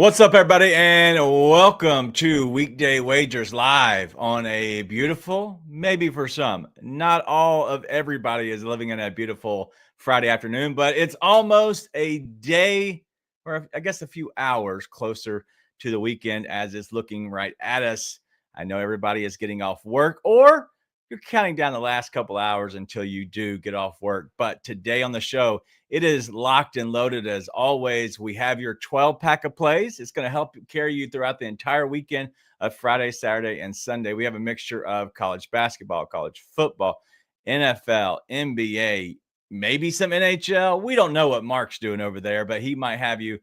What's up, everybody, and welcome to Weekday Wagers Live on a beautiful, maybe for some, not all of everybody is living in a beautiful Friday afternoon, but it's almost a day, or I guess a few hours closer to the weekend as it's looking right at us. I know everybody is getting off work, or you're counting down the last couple hours until you do get off work. But today on the show, it is locked and loaded as always. We have your 12-pack of plays. It's going to help carry you throughout the entire weekend of Friday, Saturday, and Sunday. We have a mixture of college basketball, college football, NFL, NBA, maybe some NHL. We don't know what Mark's doing over there, but he might have you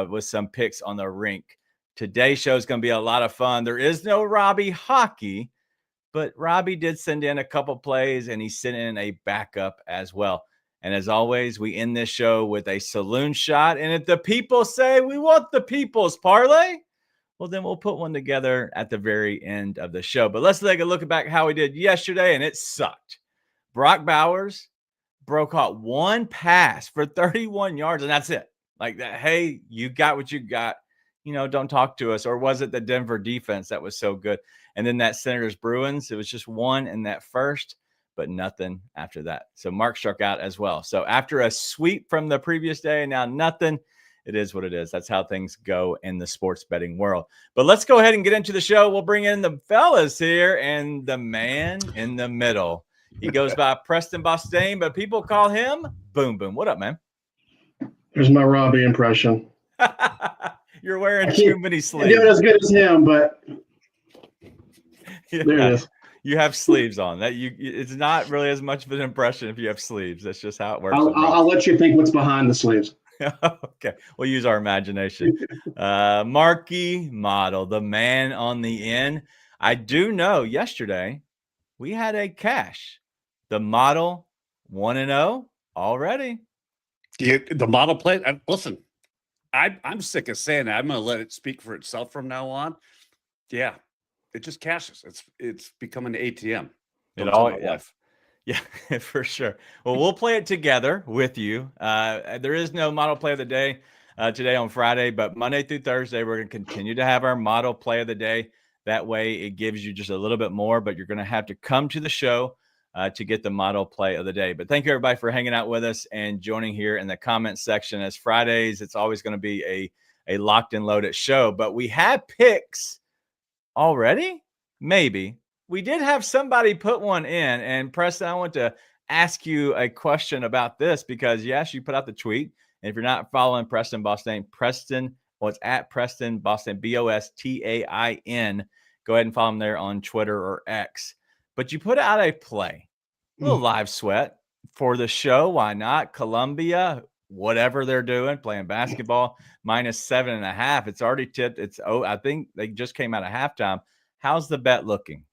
with some picks on the rink. Today's show is going to be a lot of fun. There is no Robbie Hockey, but Robbie did send in a couple plays, and he sent in a backup as well. And as always, we end this show with a Saloon shot. And if the people say we want the people's parlay, well, then we'll put one together at the very end of the show. But let's take a look back how we did yesterday, and it sucked. Brock Bowers caught one pass for 31 yards, and that's it. Like that, hey, you got what you got. You know, don't talk to us. Or was it the Denver defense that was so good? And then that Senators Bruins, it was just one in that first, but nothing after that. So Mark struck out as well. So after a sweep from the previous day and now nothing, it is what it is. That's how things go in the sports betting world. But let's go ahead and get into the show. We'll bring in the fellas here and the man in the middle. He goes by Preston Bostian, but people call him Boom Boom. What up, man? There's my Robbie impression. You're wearing too many sleeves. I'm doing as good as him, but yeah. There it is. You have sleeves on. It's not really as much of an impression if you have sleeves. That's just how it works. I'll let you think what's behind the sleeves. Okay, we'll use our imagination. Marky Model, the man on the end. I do know yesterday we had a cash. The Model 1-0 already. The model play. Listen, I'm sick of saying that. I'm going to let it speak for itself from now on. Yeah, it just cashes. It's become an ATM. Yeah, for sure. Well, we'll play it together with you. There is no model play of the day today on Friday, but Monday through Thursday, we're going to continue to have our model play of the day. That way it gives you just a little bit more, but you're going to have to come to the show to get the model play of the day. But thank you, everybody, for hanging out with us and joining here in the comments section. As Fridays, it's always going to be a locked and loaded show, but we have picks already. Maybe we did have somebody put one in, and Preston, I want to ask you a question about this because yes, you put out the tweet, and if you're not following Preston Bostian, it's at Preston Bostian, Bostain. Go ahead and follow him there on Twitter or X. But you put out a play, a little live sweat for the show. Why not? Columbia, whatever they're doing, playing basketball, -7.5. It's already tipped. I think they just came out of halftime. How's the bet looking?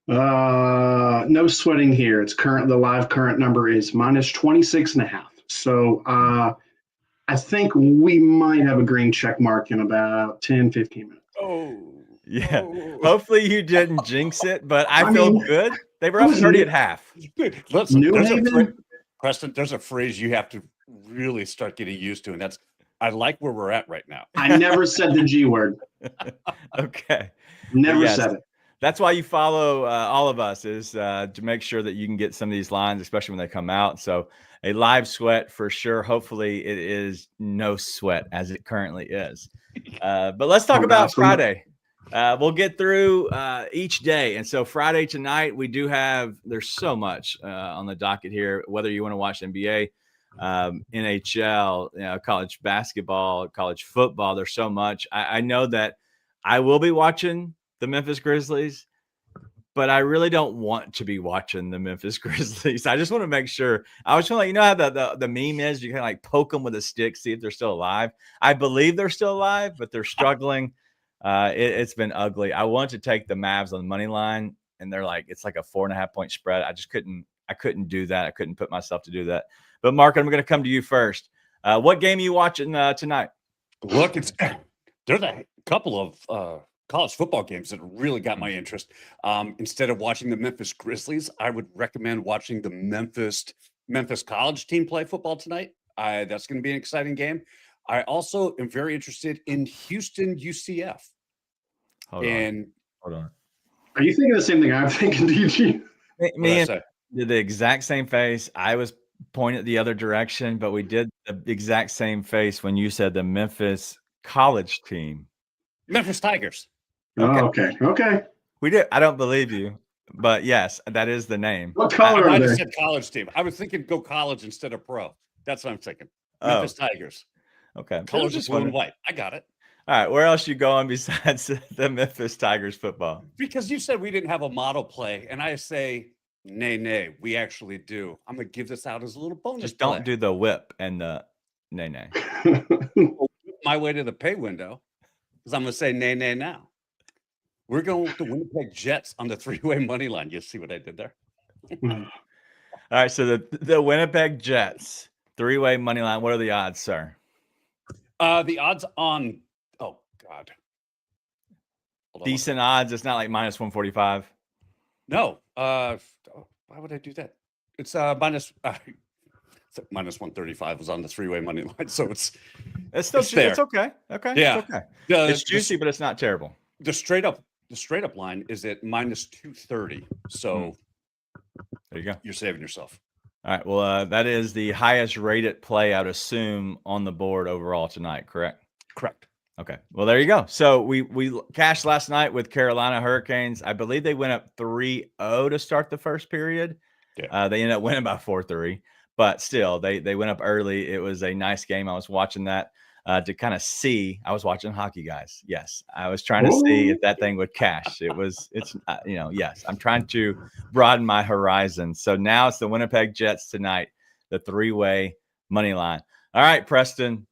No sweating here. The live current number is -26.5. So I think we might have a green check mark in about 10, 15 minutes. Oh. Yeah. Hopefully you didn't jinx it, but I feel good. They were up 30 at half. Listen, Preston, there's a phrase you have to really start getting used to, and that's I like where we're at right now. I never said the G word. Okay. Never said it. That's why you follow all of us is to make sure that you can get some of these lines, especially when they come out. So a live sweat for sure. Hopefully it is no sweat as it currently is. But let's talk about Friday. We'll get through each day. And so Friday tonight, there's so much on the docket here, whether you want to watch NBA, NHL, college basketball, college football. There's so much. I know that I will be watching the Memphis Grizzlies, but I really don't want to be watching the Memphis Grizzlies. I just want to make sure. I was feeling like, how the meme is, you can like poke them with a stick, see if they're still alive. I believe they're still alive, but they're struggling. It's been ugly. I want to take the Mavs on the money line, and it's like a 4.5 point spread. I couldn't do that. I couldn't put myself to do that. But Mark, I'm going to come to you first. What game are you watching tonight? Look, there's a couple of college football games that really got my interest. Instead of watching the Memphis Grizzlies, I would recommend watching the Memphis college team play football tonight. That's going to be an exciting game. I also am very interested in Houston UCF. Hold on. Are you thinking the same thing I'm thinking, DG? Me and did the exact same face. I was pointed the other direction, but we did the exact same face when you said the Memphis college team. Memphis Tigers. Okay. Okay. We did. I don't believe you, but yes, that is the name. What color I are they? just said college team. I was thinking go college instead of pro. That's what I'm thinking. Memphis Tigers. Okay. Colors of blue and white. I got it. All right. Where else you going besides the Memphis Tigers football? Because you said we didn't have a model play, and I say, nay, we actually do. I'm gonna give this out as a little bonus. Just don't do the whip and the nay. My way to the pay window, because I'm gonna say nay now. We're going with the Winnipeg Jets on the 3-way money line. You see what I did there? All right. So the Winnipeg Jets 3-way money line. What are the odds, sir? The odds on. Oh God. Decent odds. It's not like minus 145. No. Why would I do that? It's minus 135 was on the 3-way money line, so it's still there. It's okay. Okay. Yeah. It's okay. It's juicy, but it's not terrible. The straight up line is at minus 230. So there you go. You're saving yourself. All right. Well, that is the highest rated play, I'd assume, on the board overall tonight. Correct. Okay. Well, there you go. So we cashed last night with Carolina Hurricanes. I believe they went up 3-0 to start the first period. Yeah. They ended up winning by 4-3, but still they went up early. It was a nice game. I was watching that to kind of see. I was watching hockey, guys. Yes, I was trying to see if that thing would cash. Yes, I'm trying to broaden my horizon. So now it's the Winnipeg Jets tonight, the 3-way money line. All right, Preston.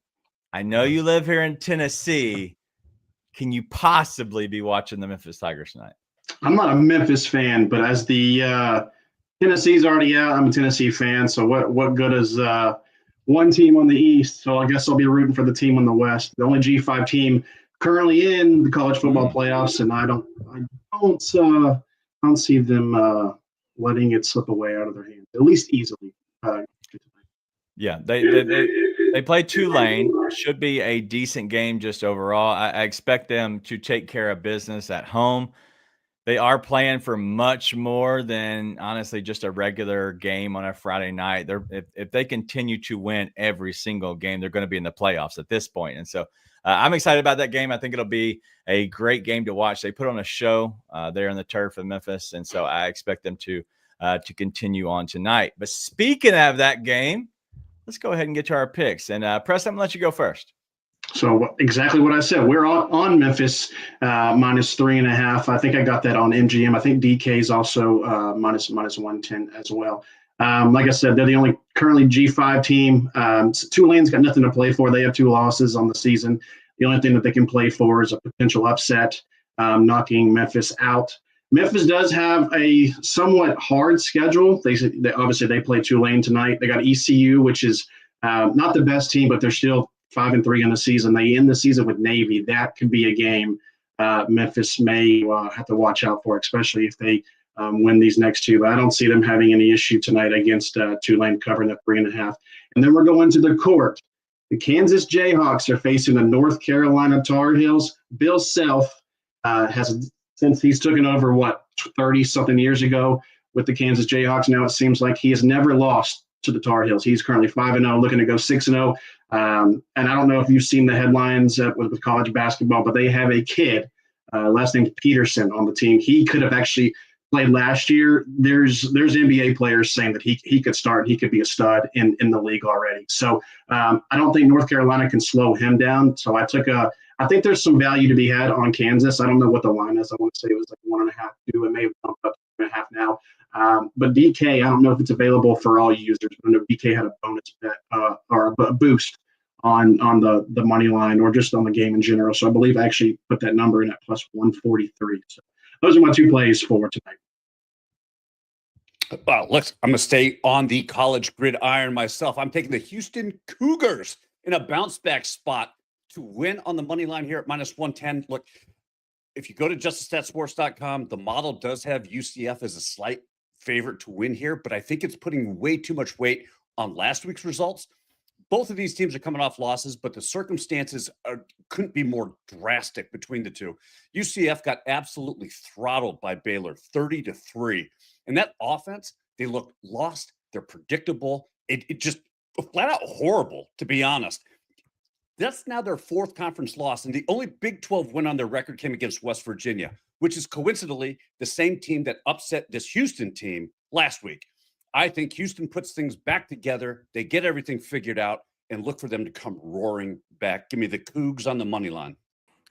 I know you live here in Tennessee. Can you possibly be watching the Memphis Tigers tonight? I'm not a Memphis fan, but as the Tennessee's already out, I'm a Tennessee fan. So what good is one team on the East? So I guess I'll be rooting for the team on the West. The only G5 team currently in the college football playoffs, and I don't see them letting it slip away out of their hands, at least easily. Yeah, they play Tulane. Should be a decent game just overall. I expect them to take care of business at home. They are playing for much more than, honestly, just a regular game on a Friday night. If they continue to win every single game, they're going to be in the playoffs at this point. And so I'm excited about that game. I think it'll be a great game to watch. They put on a show there on the turf in Memphis, and so I expect them to continue on tonight. But speaking of that game, let's go ahead and get to our picks. And Preston, I'm going to let you go first. So exactly what I said. We're on Memphis minus 3.5. I think I got that on MGM. I think DK is also minus 110 as well. Like I said, they're the only currently G5 team. Tulane's got nothing to play for. They have 2 losses on the season. The only thing that they can play for is a potential upset, knocking Memphis out. Memphis does have a somewhat hard schedule. They obviously they play Tulane tonight. They got ECU, which is not the best team, but they're still 5-3 in the season. They end the season with Navy. That could be a game Memphis may have to watch out for, especially if they win these next 2. But I don't see them having any issue tonight against Tulane covering the 3.5. And then we're going to the court. The Kansas Jayhawks are facing the North Carolina Tar Heels. Bill Self has, since he's taken over, 30-something years ago with the Kansas Jayhawks, now it seems like he has never lost to the Tar Heels. He's currently 5-0, looking to go 6-0. And I don't know if you've seen the headlines with college basketball, but they have a kid, last name Peterson, on the team. He could have actually played last year. There's NBA players saying that he could start. He could be a stud in the league already. So I don't think North Carolina can slow him down. So I think there's some value to be had on Kansas. I don't know what the line is. I want to say it was like 1.5, 2. It may have bumped up to 2.5 now. But DK, I don't know if it's available for all users. I know DK had a bonus bet or a boost on the money line or just on the game in general. So I believe I actually put that number in at plus 143. So those are my 2 plays for tonight. I'm going to stay on the college gridiron myself. I'm taking the Houston Cougars in a bounce back spot to win on the money line here at minus 110. Look, if you go to justicestatsports.com, the model does have UCF as a slight favorite to win here, but I think it's putting way too much weight on last week's results. both of these teams are coming off losses, but the circumstances couldn't be more drastic between the two. UCF got absolutely throttled by Baylor, 30-3. And that offense, they look lost. They're predictable. It just flat out horrible, to be honest. That's now their fourth conference loss, and the only Big 12 win on their record came against West Virginia, which is coincidentally the same team that upset this Houston team last week. I think Houston puts things back together. They get everything figured out, and look for them to come roaring back. Give me the Cougs on the money line.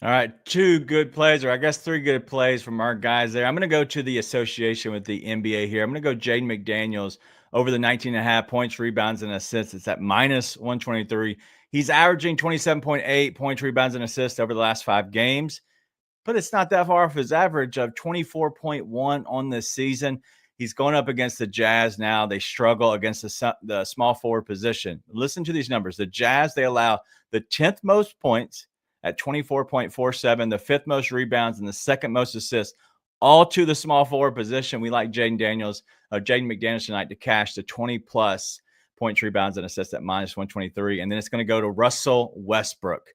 All right, 2 good plays, or I guess 3 good plays from our guys there. I'm going to go to the association with the NBA here. I'm going to go Jaden McDaniels over the 19.5 points, rebounds, and assists. It's at minus 123. He's averaging 27.8 points, rebounds, and assists over the last 5 games, but it's not that far off his average of 24.1 on this season. He's going up against the Jazz now. They struggle against the small forward position. Listen to these numbers. The Jazz, they allow the 10th most points at 24.47, the 5th most rebounds, and the 2nd most assists, all to the small forward position. We like Jaden McDaniels tonight to cash the 20-plus points, rebounds, and assists at minus 123. And then it's going to go to Russell Westbrook.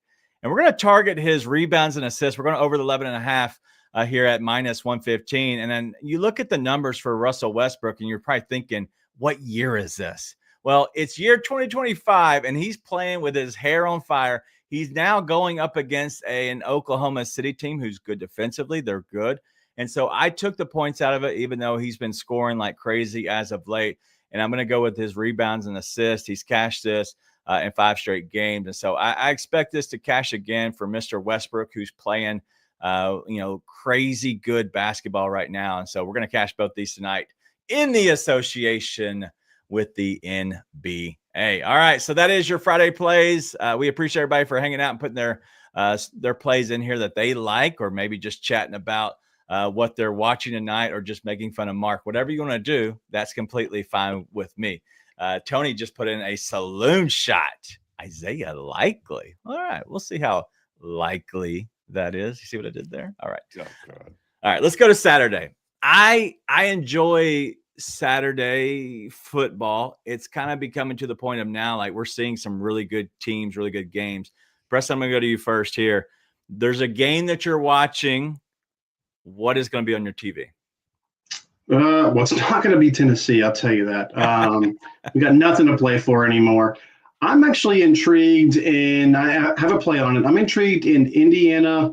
And we're going to target his rebounds and assists. We're going to over the 11.5 here at minus 115. And then you look at the numbers for Russell Westbrook, and you're probably thinking, what year is this? Well, it's year 2025, and he's playing with his hair on fire. He's now going up against an Oklahoma City team who's good defensively. They're good. And so I took the points out of it, even though he's been scoring like crazy as of late. And I'm going to go with his rebounds and assists. He's cashed this in 5 straight games. And so I expect this to cash again for Mr. Westbrook, who's playing, crazy good basketball right now. And so we're going to cash both these tonight in the association with the NBA. All right, so that is your Friday plays. We appreciate everybody for hanging out and putting their plays in here that they like, or maybe just chatting about what they're watching tonight, or just making fun of Mark. Whatever you want to do, that's completely fine with me. Tony just put in a Saloon shot. Isaiah Likely. All right, we'll see how likely that is. You see what I did there? All right. Oh, God. All right, let's go to Saturday. I enjoy Saturday football. It's kind of becoming to the point of now, like, we're seeing some really good teams, really good games. Preston, I'm going to go to you first here. There's a game that you're watching. What is going to be on your TV? Well, it's not going to be Tennessee, I'll tell you that. We got nothing to play for anymore. I'm actually intrigued, and I have a play on it. I'm intrigued in Indiana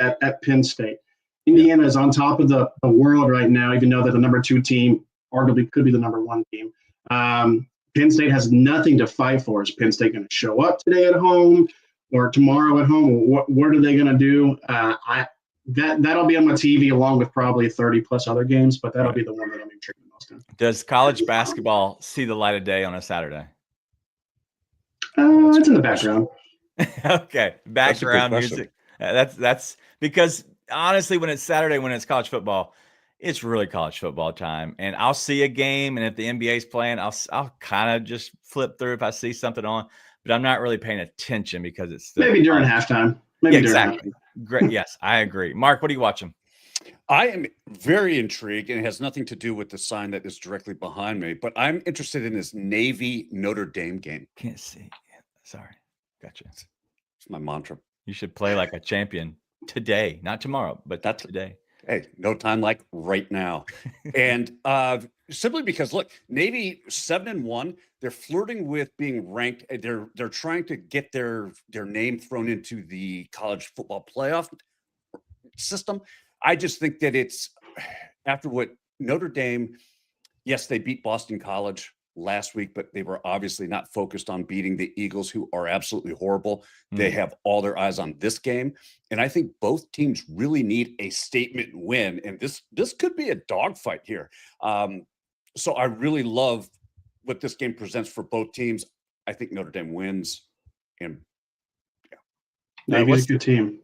at Penn State. Indiana is on top of the world right now, even though they're the number 2 team, arguably could be the number 1 team. Penn State has nothing to fight for. Is Penn State going to show up today at home or tomorrow at home? What are they going to do? That'll be on my TV along with probably 30-plus other games, but that'll be the one that I'm intrigued the most in. Does college basketball see the light of day on a Saturday? It's in the background. Okay, background music. That's because honestly, when it's Saturday, when it's college football, it's really college football time. And I'll see a game, and if the NBA's playing, I'll kind of just flip through if I see something on, but I'm not really paying attention because it's maybe during halftime. Exactly. Great. Yes, I agree. Mark, what are you watching? I am very intrigued, and it has nothing to do with the sign that is directly behind me, but I'm interested in this Navy Notre Dame game. Can't see. Sorry. Gotcha. It's my mantra. You should play like a champion today, not tomorrow, but not today. Hey, no time like right now. And simply because, look, Navy 7-1, they're flirting with being ranked. They're trying to get their name thrown into the college football playoff system. I just think that it's after what Notre Dame, yes, they beat Boston College last week, but they were obviously not focused on beating the Eagles, who are absolutely horrible. They have all their eyes on this game. And I think both teams really need a statement win. And this could be a dogfight here. So I really love what this game presents for both teams. I think Notre Dame wins. And Navy's a good team.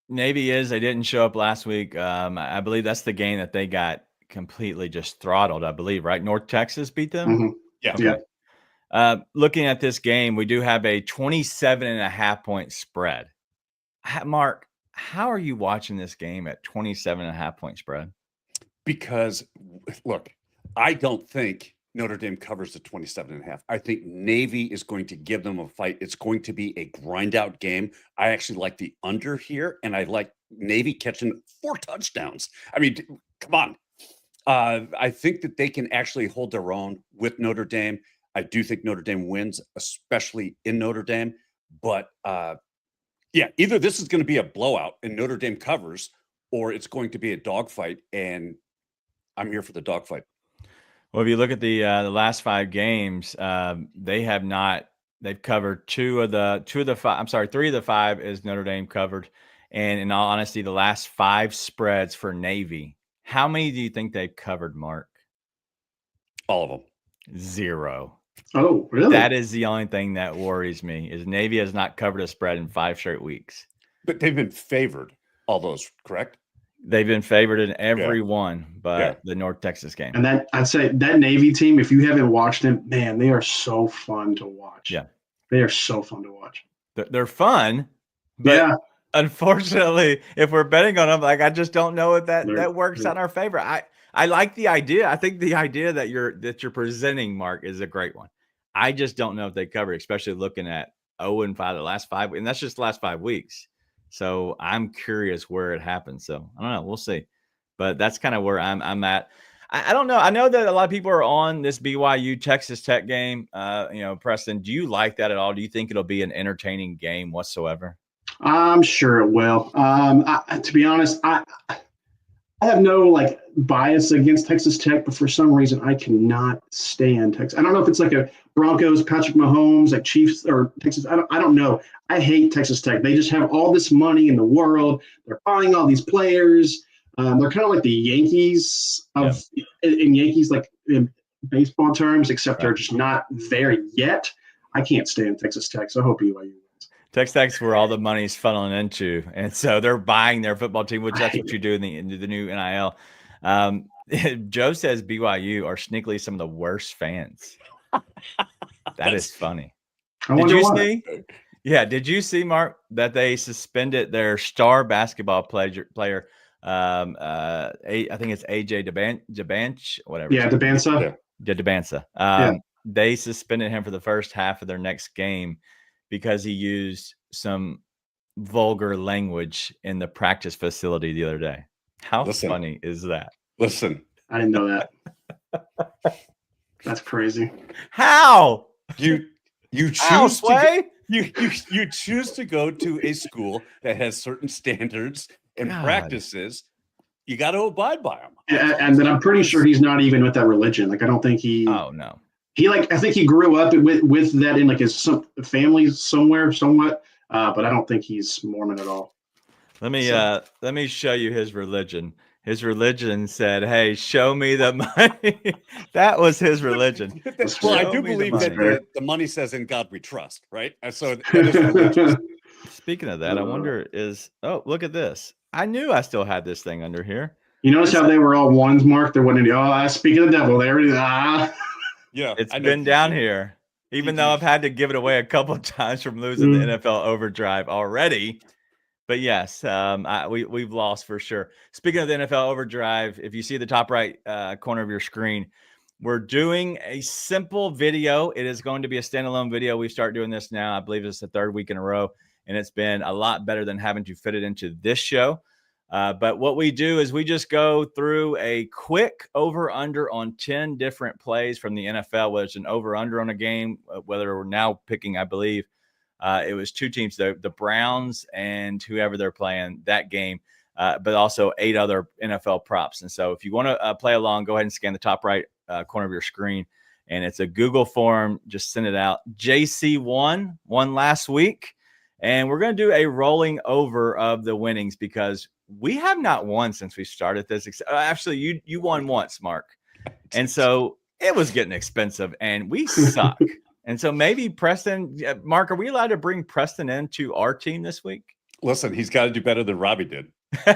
Navy is. They didn't show up last week. I believe that's the game that they got completely just throttled, I believe, right? North Texas beat them? Mm-hmm. Yeah. Okay. Looking at this game, we do have a 27.5 point spread. Mark, how are you watching this game at 27.5 point spread? Because, look, I don't think Notre Dame covers the 27.5. I think Navy is going to give them a fight. It's going to be a grind out game. I actually like the under here, and I like Navy catching 4 touchdowns. I mean, come on. I think that they can actually hold their own with Notre Dame. I do think Notre Dame wins, especially in Notre Dame. But yeah, either this is going to be a blowout and Notre Dame covers, or it's going to be a dogfight, and I'm here for the dogfight. Well, if you look at the last 5 games, they've covered 3 of the 5 is Notre Dame covered. And in all honesty, the last 5 spreads for Navy, how many do you think they've covered, Mark? All of them. 0. Oh, really? That is the only thing that worries me, is Navy has not covered a spread in 5 straight weeks. But they've been favored, all those, correct? They've been favored in every one but the North Texas game. And I'd say that Navy team, if you haven't watched them, man, they are so fun to watch. Yeah. They are so fun to watch. They're fun, but unfortunately, if we're betting on them, like, I just don't know if that works on our favor. I like the idea. I think the idea that you're presenting, Mark, is a great one. I just don't know if they cover, especially looking at 0-5 the last 5, and that's just the last 5 weeks. So I'm curious where it happens. So I don't know. We'll see. But that's kind of where I'm at. I don't know. I know that a lot of people are on this BYU Texas Tech game. Preston, do you like that at all? Do you think it'll be an entertaining game whatsoever? I'm sure it will. To be honest, I have no bias against Texas Tech, but for some reason I cannot stand Texas. I don't know if it's like a Broncos, Patrick Mahomes, like Chiefs or Texas. I don't know. I hate Texas Tech. They just have all this money in the world. They're buying all these players. They're kind of like the Yankees in Yankees, like in baseball terms, except they're just not there yet. I can't stand Texas Tech, so I hope BYU wins. Texas Tech's where all the money's funneling into, and so they're buying their football team, which that's what you do in the new NIL. Joe says BYU are sneakily some of the worst fans. That is funny. Did you see? Yeah, did you see, Mark, that they suspended their star basketball player? I think it's AJ DeBanch, whatever. Yeah, DeBansa. Yeah, DeBansa. They suspended him for the first half of their next game because he used some vulgar language in the practice facility the other day. How funny is that? Listen, I didn't know that. That's crazy. How? You choose you choose to go to a school that has certain standards and practices. You got to abide by them. And then I'm pretty sure he's not even with that religion. Like, I don't think he. Oh no. I think he grew up with that in like his family somewhere, somewhat. But I don't think he's Mormon at all. Let me show you his religion. His religion said, "Hey, show me the money." That was his religion. Well, I do believe that the money says, "In God we trust," right? And so that is religious. Speaking of that, I wonder look at this. I knew I still had this thing under here. You notice how they were all ones, Mark? There wasn't any. Speaking of the devil, there it is. Yeah, it's been down here, even though I've had to give it away a couple of times from losing the NFL Overdrive already. But yes, we've lost for sure. Speaking of the NFL Overdrive, if you see the top right corner of your screen, we're doing a simple video. It is going to be a standalone video. We start doing this now. I believe it's the 3rd week in a row, and it's been a lot better than having to fit it into this show. But what we do is we just go through a quick over-under on 10 different plays from the NFL, whether it's an over-under on a game, whether we're now picking, I believe, it was 2 teams, the Browns and whoever they're playing that game, but also 8 other NFL props. And so if you want to play along, go ahead and scan the top right corner of your screen. And it's a Google form. Just send it out. JC won last week. And we're going to do a rolling over of the winnings because we have not won since we started this. Actually, you won once, Mark. And so it was getting expensive and we suck. And so maybe Preston, Mark, are we allowed to bring Preston into our team this week? Listen, he's got to do better than Robbie did.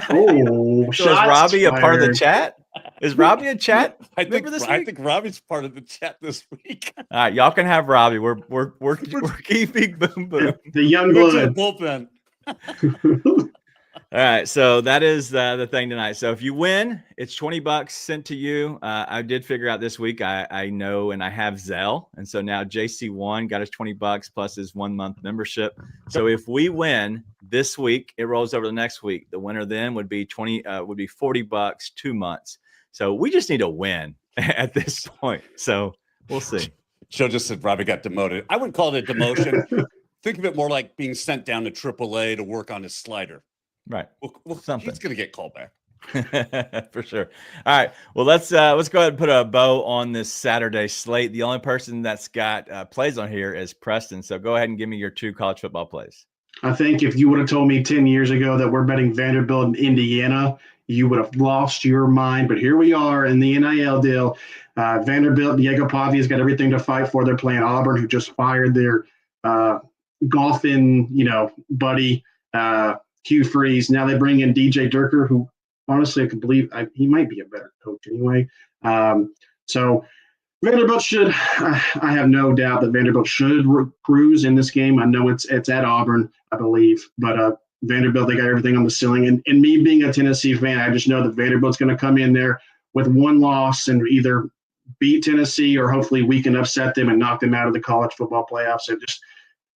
Oh, so is Robbie a part of the chat? Is Robbie a chat? I think Robbie's part of the chat this week. All right, y'all can have Robbie. We're keeping Boom Boom. The young blood. Bullpen. All right, so that is the thing tonight. So if you win, it's $20 sent to you. I did figure out this week. I know, and I have Zelle, and so now JC1 got us $20 plus his 1 month membership. So if we win this week, it rolls over the next week. The winner then would be $40 2 months. So we just need a win at this point. So we'll see. Joe just said Robbie got demoted. I wouldn't call it a demotion. Think of it more like being sent down to AAA to work on his slider. Right. Well, something. He's going to get called back. For sure. All right. Well, let's go ahead and put a bow on this Saturday slate. The only person that's got plays on here is Preston. So go ahead and give me your 2 college football plays. I think if you would have told me 10 years ago that we're betting Vanderbilt and Indiana, you would have lost your mind. But here we are in the NIL deal. Vanderbilt, Diego Pavia's got everything to fight for. They're playing Auburn, who just fired their golfing, buddy, Hugh Freeze. Now they bring in DJ Durker, who honestly I could believe he might be a better coach anyway. So Vanderbilt should, I have no doubt that Vanderbilt should cruise in this game. I know it's at Auburn, I believe, but Vanderbilt, they got everything on the ceiling. And me being a Tennessee fan, I just know that Vanderbilt's going to come in there with 1 loss and either beat Tennessee or hopefully we can upset them and knock them out of the college football playoffs.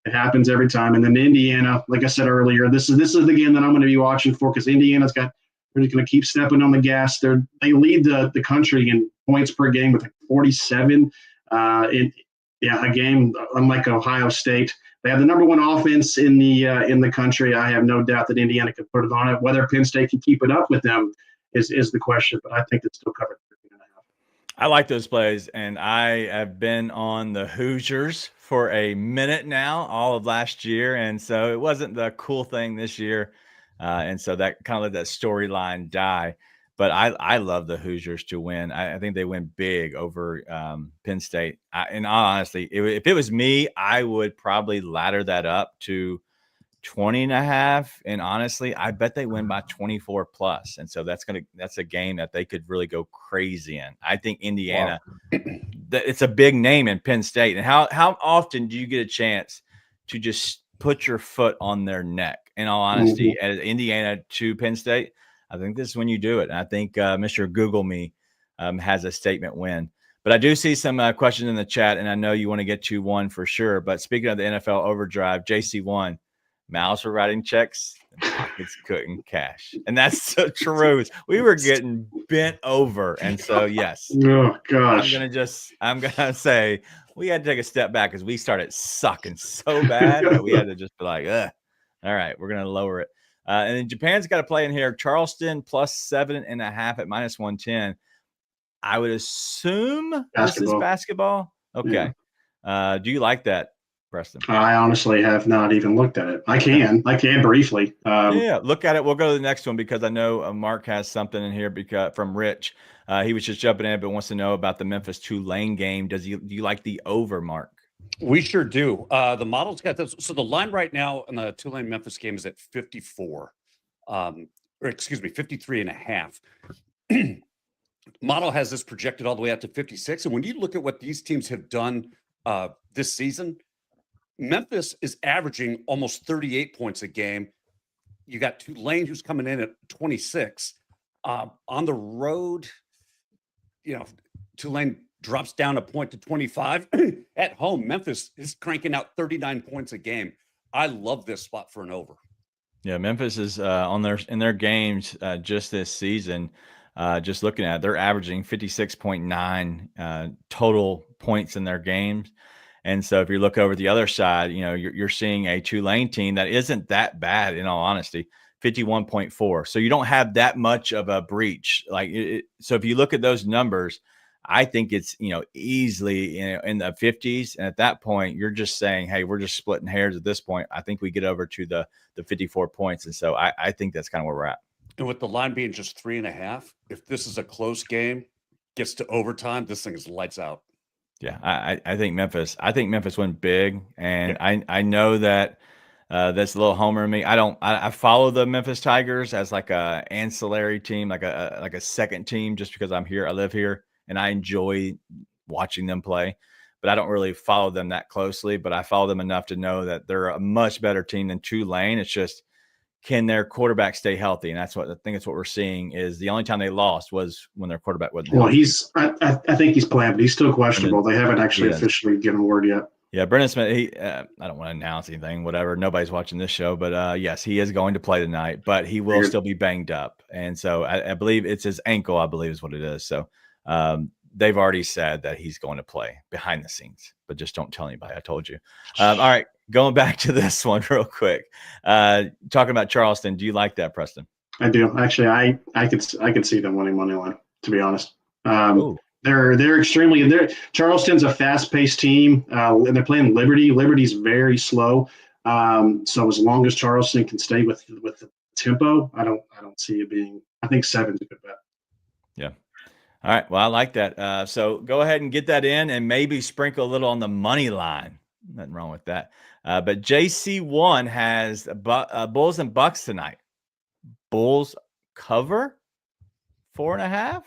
It happens every time. And then Indiana, like I said earlier, this is the game that I'm going to be watching for because Indiana's they're going to keep stepping on the gas. They lead the country in points per game with 47 a game, unlike Ohio State. They have the number 1 offense in the country. I have no doubt that Indiana can put it on it. Whether Penn State can keep it up with them is the question, but I think it's still covered. I like those plays, and I have been on the Hoosiers for a minute now, all of last year, and so it wasn't the cool thing this year, and so that kind of let that storyline die. But I love the Hoosiers to win. I think they win big over Penn State. And honestly, if it was me, I would probably ladder that up to 20.5. And honestly, I bet they win by 24 plus. And so that's a game that they could really go crazy in. I think Indiana, it's a big name in Penn State. And how often do you get a chance to just put your foot on their neck? In all honesty, as Indiana to Penn State, I think this is when you do it. And I think Mr. Google Me has a statement win. But I do see some questions in the chat, and I know you want to get to one for sure. But speaking of the NFL Overdrive, JC1, mouths were writing checks and pockets couldn't cash. And that's the truth. We were getting bent over. And so, yes. Oh, gosh. I'm going to say we had to take a step back because we started sucking so bad that we had to just be like, ugh. All right, we're going to lower it. And then Japan's got to play in here. Charleston plus 7.5 at minus 110. I would assume this is basketball. Okay. Yeah. Do you like that, Preston? I honestly have not even looked at it. I can briefly. Look at it. We'll go to the next one because I know Mark has something in here from Rich. He was just jumping in, but wants to know about the Memphis Tulane game. Do you like the over, Mark? We sure do. The model's got this. So the line right now in the Tulane Memphis game is at 54, 53.5. Model has this projected all the way up to 56. And when you look at what these teams have done this season, Memphis is averaging almost 38 points a game. You got Tulane, who's coming in at 26. On the road, Tulane drops down a point to 25. At home, Memphis is cranking out 39 points a game. I love this spot for an over. Yeah, Memphis is in their games just this season. Just looking at it, they're averaging 56.9 total points in their games. And so if you look over the other side, you're seeing a Tulane team that isn't that bad, in all honesty, 51.4. So you don't have that much of a breach. So if you look at those numbers, I think it's, easily in the 50s. And at that point, you're just saying, hey, we're just splitting hairs at this point. I think we get over to the 54 points. And so I think that's kind of where we're at. And with the line being just 3.5, if this is a close game, gets to overtime, this thing is lights out. Yeah, I think Memphis went big. And yeah. I know that that's a little homer in me. I follow the Memphis Tigers as like a ancillary team, like a second team, just because I'm here, I live here. And I enjoy watching them play, but I don't really follow them that closely. But I follow them enough to know that they're a much better team than Tulane. It's just, can their quarterback stay healthy? And that's what I think it's what we're seeing is the only time they lost was when their quarterback wasn't healthy. I think he's playing, but he's still questionable. They haven't actually officially given word yet. Yeah, Brendan Smith, I don't want to announce anything, whatever. Nobody's watching this show, but yes, he is going to play tonight, but he will still be banged up. And so I believe it's his ankle, I believe is what it is. So they've already said that he's going to play behind the scenes, but just don't tell anybody. I told you. All right, going back to this one real quick. Talking about Charleston, do you like that, Preston? I do. Actually, I could see them winning money line, to be honest. They're extremely. Charleston's a fast-paced team, and they're playing Liberty. Liberty's very slow. So as long as Charleston can stay with the tempo, I don't see it being. I think 7's a good bet. Yeah. All right. Well, I like that. So go ahead and get that in, and maybe sprinkle a little on the money line. Nothing wrong with that. But JC1 has Bulls and Bucks tonight. Bulls cover 4.5.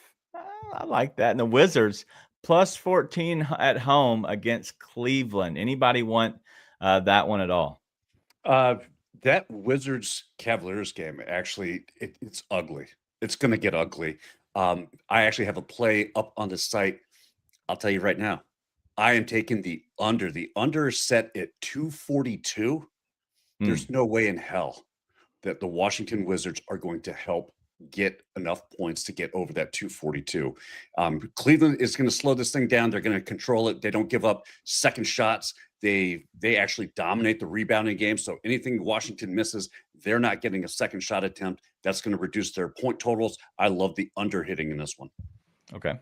I like that. And the Wizards plus 14 at home against Cleveland. Anybody want that one at all? That Wizards Cavaliers game, actually, it's ugly. It's going to get ugly. I actually have a play up on the site. I'll tell you right now, I am taking the under. The under is set at 242. There's no way in hell that the Washington Wizards are going to help get enough points to get over that 242. Cleveland is going to slow this thing down. They're going to control it. They don't give up second shots. They actually dominate the rebounding game. So anything Washington misses, they're not getting a second shot attempt. That's going to reduce their point totals. I love the under hitting in this one. Okay.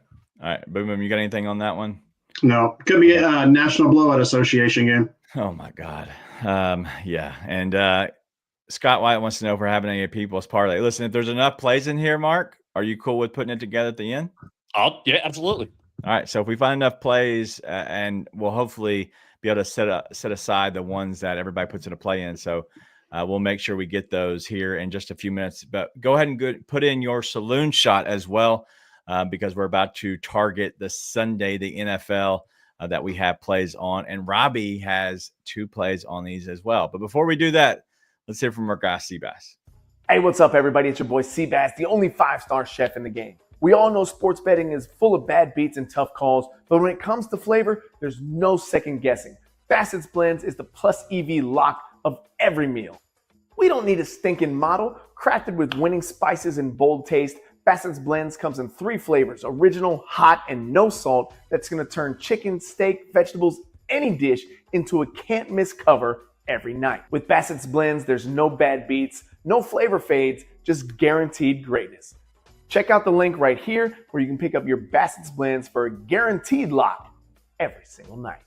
All right. Boom, you got anything on that one? No. Could be a National Blowout Association game. Oh, my God. Yeah. And Scott White wants to know if we're having any people's parlay. Listen, if there's enough plays in here, Mark, are you cool with putting it together at the end? Yeah, absolutely. All right. So if we find enough plays, and we'll hopefully be able to set aside the ones that everybody puts in a play in. So we'll make sure we get those here in just a few minutes. But go ahead and put in your Saloon shot as well, because we're about to target the Sunday, the NFL that we have plays on. And Robbie has 2 plays on these as well. But before we do that, let's hear from our guy, Seabass. Hey, what's up, everybody? It's your boy, Seabass, the only 5-star chef in the game. We all know sports betting is full of bad beats and tough calls, but when it comes to flavor, there's no second guessing. Bassett's Blends is the plus EV lock of every meal. We don't need a stinking model. Crafted with winning spices and bold taste, Bassett's Blends comes in 3 flavors, original, hot, and no salt, that's going to turn chicken, steak, vegetables, any dish into a can't-miss cover every night. With Bassett's Blends, there's no bad beats, no flavor fades, just guaranteed greatness. Check out the link right here where you can pick up your Bassett's Blends for a guaranteed lock every single night.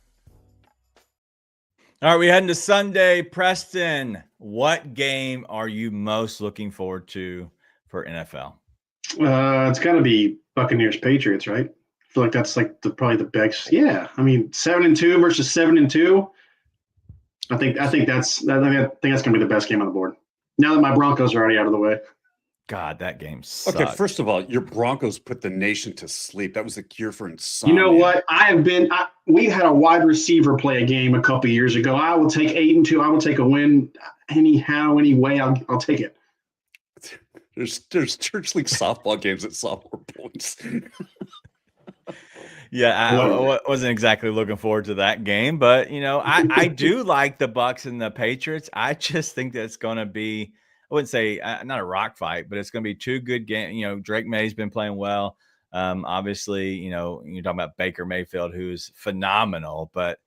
All right, we head into Sunday. Preston, what game are you most looking forward to for NFL? It's got to be Buccaneers Patriots, right? I feel like that's like probably the best. Yeah, I mean 7-2 versus 7-2. I think that's going to be the best game on the board. Now that my Broncos are already out of the way. God, that game sucked. Okay, first of all, your Broncos put the nation to sleep. That was the cure for insomnia. You know what? We had a wide receiver play a game a couple years ago. I will take 8-2. I will take a win anyhow, any way. I'll take it. There's church league softball games at sophomore points. Yeah, I wasn't exactly looking forward to that game, but I do like the Bucs and the Patriots. I just think that's going to be, I wouldn't say not a rock fight, but it's going to be 2 good games. Drake May's been playing well. Obviously, you're talking about Baker Mayfield, who's phenomenal, but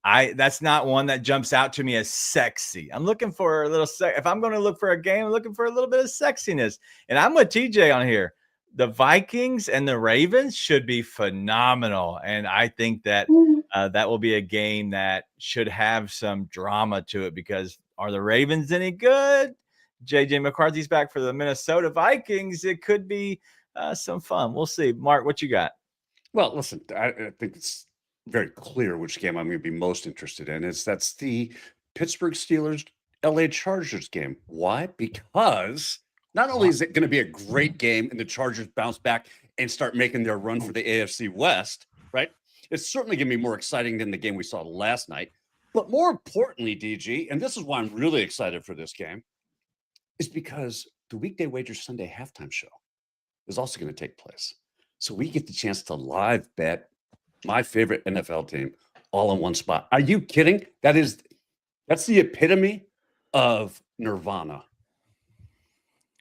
that's not one that jumps out to me as sexy. I'm looking for a little if I'm going to look for a game, I'm looking for a little bit of sexiness. And I'm with TJ on here. The Vikings and the Ravens should be phenomenal. And I think that that will be a game that should have some drama to it, because are the Ravens any good? JJ McCarthy's back for the Minnesota Vikings. It could be some fun. We'll see. Mark, what you got? Well, listen, I think it's very clear which game I'm going to be most interested in. That's the Pittsburgh Steelers LA Chargers game. Why? Because not only is it going to be a great game and the Chargers bounce back and start making their run for the AFC West, right? It's certainly going to be more exciting than the game we saw last night. But more importantly, DG, and this is why I'm really excited for this game, is because the Weekday Wager Sunday halftime show is also going to take place. So we get the chance to live bet my favorite NFL team all in one spot. Are you kidding? That's the epitome of Nirvana.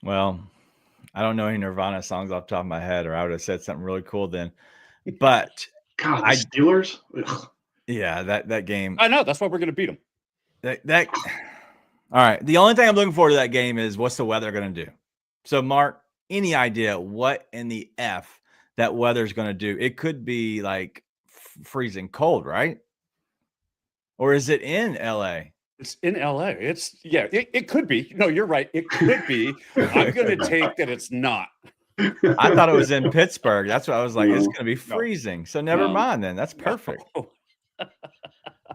Well, I don't know any Nirvana songs off the top of my head, or I would have said something really cool then. But God, the Steelers. Ugh. yeah, that game. I know. That's why we're going to beat them. That all right. The only thing I'm looking forward to that game is what's the weather going to do. So, Mark, any idea what in the F that weather's going to do? It could be like freezing cold, right? Or is it in LA? It's in LA. It could be. No, you're right. It could be. I'm going to take that it's not. I thought it was in Pittsburgh. That's what I was like. It's going to be freezing. So never mind then. That's perfect. No.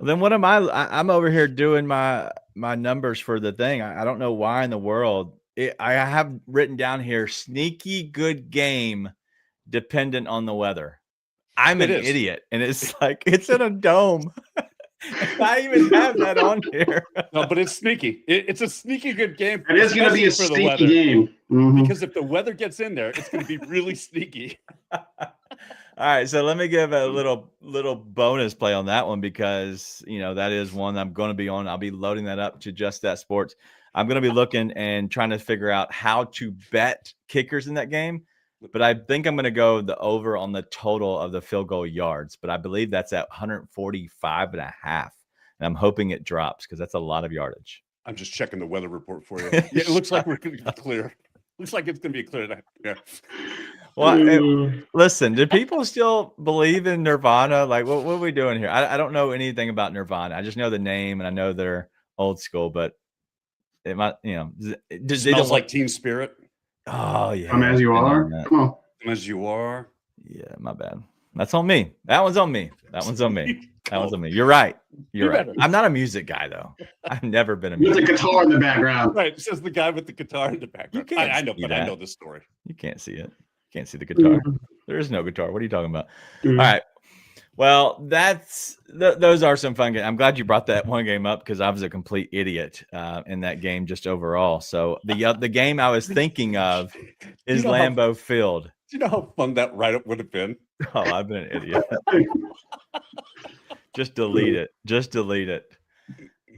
Then what am I'm over here doing my numbers for the thing. I don't know why in the world. I have written down here sneaky good game dependent on the weather. I'm an idiot. And it's like it's in a dome. I even have that on here. No, but it's sneaky. It's a sneaky good game. It is going to be a sneaky game. Mm-hmm. Because if the weather gets in there, it's going to be really sneaky. All right, so let me give a little bonus play on that one because, that is one I'm going to be on. I'll be loading that up to Just That Sports. I'm going to be looking and trying to figure out how to bet kickers in that game. But I think I'm going to go the over on the total of the field goal yards. But I believe that's at 145.5. And I'm hoping it drops because that's a lot of yardage. I'm just checking the weather report for you. Yeah, it looks like we're going to be clear. Looks like it's going to be a clear night. Yeah. Well, listen, do people still believe in Nirvana? Like, what are we doing here? I don't know anything about Nirvana. I just know the name and I know they're old school, but it might, Smells like Teen Spirit. Oh, yeah. Come as you are. Come on. Come as you are. Yeah, my bad. That's on me. That one's on me. That one's on me. That one's on me. You're right. You're right. I'm not a music guy, though. I've never been a music guy. With the guitar in the background. Right. It says the guy with the guitar in the background. I know, but I know this story. You can't see it. You can't see the guitar. There is no guitar. What are you talking about? All right. Well, those are some fun games. I'm glad you brought that one game up because I was a complete idiot in that game just overall. So the game I was thinking of is Lambeau Field. Do you know how fun that write-up would have been? Oh, I've been an idiot. Just delete it. Just delete it.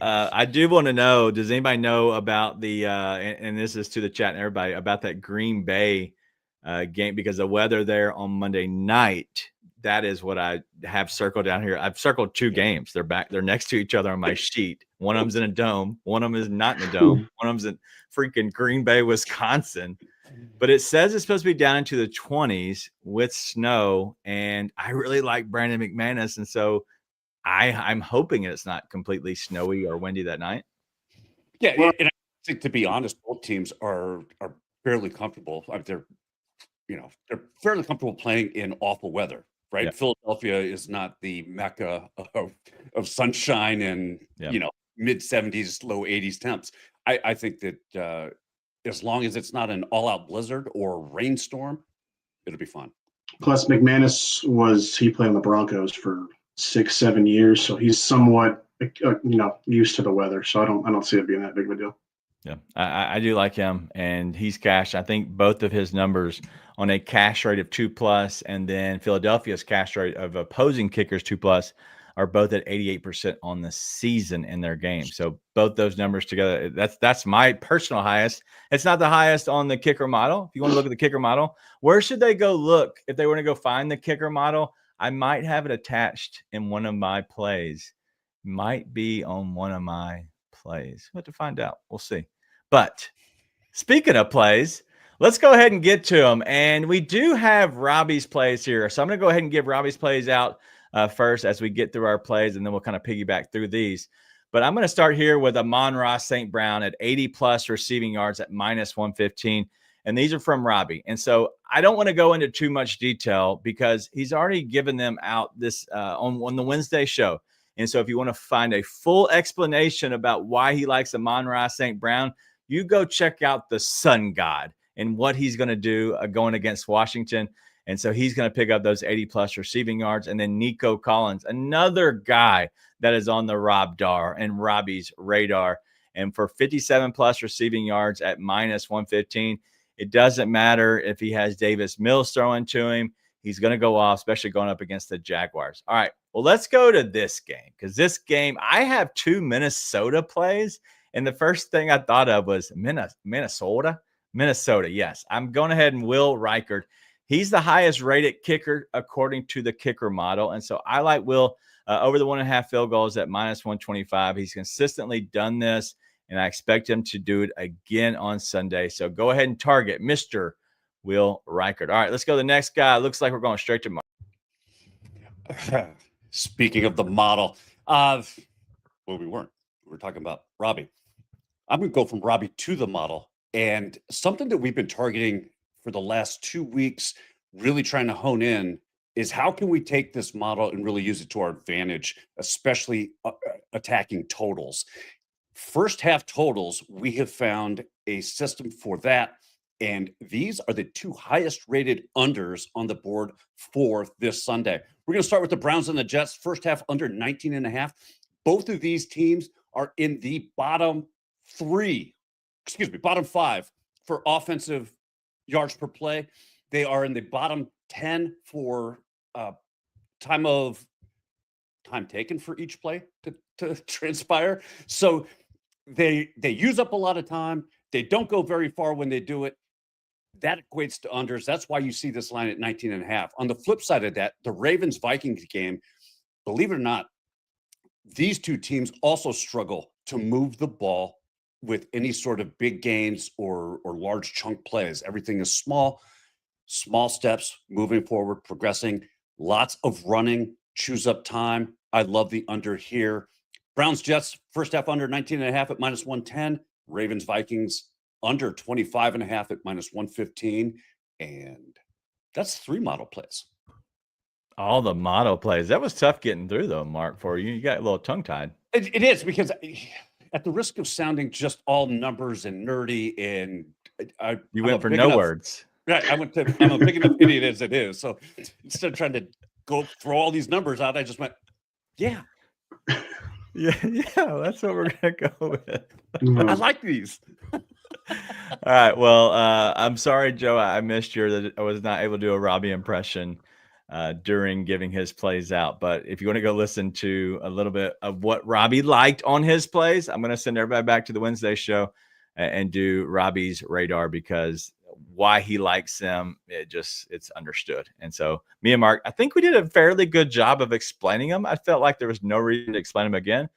I do want to know, does anybody know about the and this is to the chat and everybody, about that Green Bay game? Because the weather there on Monday night, that is what I have circled down here. I've circled two games. They're next to each other on my sheet. One of them's in a dome. One of them is not in a dome. One of them's in freaking Green Bay, Wisconsin. But it says it's supposed to be down into the 20s with snow. And I really like Brandon McManus. And so I'm hoping it's not completely snowy or windy that night. Yeah. And I think, to be honest, both teams are fairly comfortable. They're fairly comfortable playing in awful weather. Right. Yeah. Philadelphia is not the mecca of sunshine and, mid 70s, low 80s temps. I think that as long as it's not an all out blizzard or rainstorm, it'll be fun. Plus McManus he played on the Broncos for 6-7 years. So he's somewhat, used to the weather. So I don't see it being that big of a deal. Yeah, I do like him, and he's cashed. I think both of his numbers on a cash rate of 2+, and then Philadelphia's cash rate of opposing kickers 2+, are both at 88% on the season in their game. So both those numbers together, that's my personal highest. It's not the highest on the kicker model. If you want to look at the kicker model, where should they go look if they want to go find the kicker model? I might have it attached in one of my plays. Might be on one of my plays. We'll have to find out. We'll see. But speaking of plays, let's go ahead and get to them. And we do have Robbie's plays here. So I'm going to go ahead and give Robbie's plays out first as we get through our plays, and then we'll kind of piggyback through these. But I'm going to start here with Amon-Ra St. Brown at 80+ receiving yards at -115. And these are from Robbie. And so I don't want to go into too much detail because he's already given them out this on the Wednesday show. And so if you want to find a full explanation about why he likes Amon-Ra St. Brown, you go check out the Sun God and what he's going to do going against Washington. And so he's going to pick up those 80+ receiving yards. And then Nico Collins, another guy that is on the Robbie's radar. And for 57 plus receiving yards at minus 115, it doesn't matter if he has Davis Mills throwing to him. He's going to go off, especially going up against the Jaguars. All right, well, let's go to this game, because this game, I have 2 Minnesota plays. And the first thing I thought of was Minnesota. Yes. I'm going ahead and Will Reichard. He's the highest rated kicker according to the kicker model. And so I like Will over the 1.5 field goals at minus 125. He's consistently done this, and I expect him to do it again on Sunday. So go ahead and target Mr. Will Reichard. All right, let's go to the next guy. Looks like we're going straight to Mark. Speaking of the model, well, we weren't. We were talking about Robbie. I'm going to go from Robbie to the model. And something that we've been targeting for the last 2 weeks, really trying to hone in, is how can we take this model and really use it to our advantage, especially attacking totals. First half totals, we have found a system for that. And these are the 2 highest rated unders on the board for this Sunday. We're going to start with the Browns and the Jets. First half under 19.5. Both of these teams are in the bottom 5 for offensive yards per play. They are in the bottom 10 for time taken for each play to transpire. So they use up a lot of time. They don't go very far when they do it. That equates to unders. That's why you see this line at 19.5. On the flip side of that, the Ravens-Vikings game, believe it or not, these 2 teams also struggle to move the ball with any sort of big gains or large chunk plays. Everything is small steps, moving forward, progressing, lots of running, chews up time. I love the under here. Browns-Jets, first half under 19.5 at minus 110. Ravens-Vikings under 25.5 at minus 115. And that's 3 model plays. All the model plays. That was tough getting through, though, Mark, for you. You got a little tongue-tied. It is, because at the risk of sounding just all numbers and nerdy, and you went for no words. Right. I'm a big enough idiot as it is. So instead of trying to go throw all these numbers out, I just went, yeah. Yeah, that's what we're going to go with. I like these. All right. Well, I'm sorry, Joe. I missed that I was not able to do a Robbie impression during giving his plays out. But if you want to go listen to a little bit of what Robbie liked on his plays, I'm going to send everybody back to the Wednesday show and do Robbie's radar, because why he likes them, it's understood. And so me and Mark, I think we did a fairly good job of explaining them. I felt like there was no reason to explain them again.